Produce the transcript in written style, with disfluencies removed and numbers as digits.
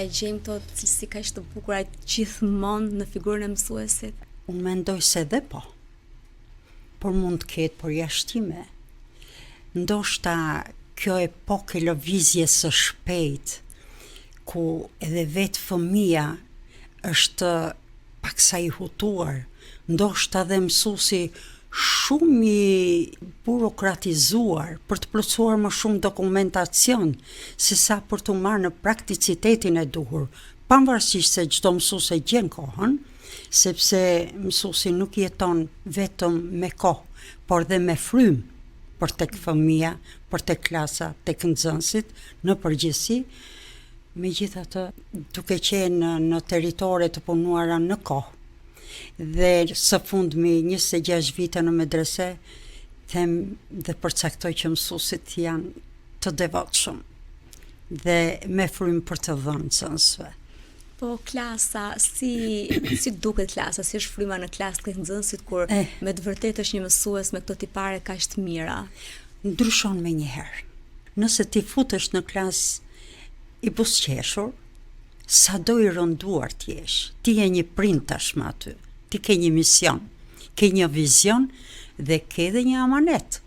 e gjejmë këto cilësi kaq të bukura gjithmonë në figurën e mësuesit? Unë mendoj se dhe po, por mund të ketë përjashtime. Ndoshta kjo epokë e lëvizjes së shpejt, ku edhe vetë fëmia është paksa i hutuar, ndoshta dhe mësuesi shumë i burokratizuar për të plotësuar më shumë dokumentacion se sa për të marrë në prakticitetin e duhur, pavarësisht se çdo mësues e gjen kohën, sepse mësuesi nuk jeton vetëm me kohë, por dhe me frymë për tek fëmia, për tek klasa, tek nxënësit në përgjithësi. Megjithatë, duke qenë në territore të punuara në kohë, dhe së fundmi 26 vite në medrese, them dhe përcaktoj që mësuesit janë të devotshëm dhe me frymë për të dhënë nxënësve. Po klasa, si duket klasa, si është fryma në klasë tek nxënësit kur me të vërtetë është një mësues me këto tipare kaq të mira? Ndryshon me njëherë. Nëse ti futesh në klasë i buzëqeshur, sa do i rënduar t'jesh, ti je një prind tashmë aty, ti ke një mision, ke një vizion dhe ke dhe një amanet.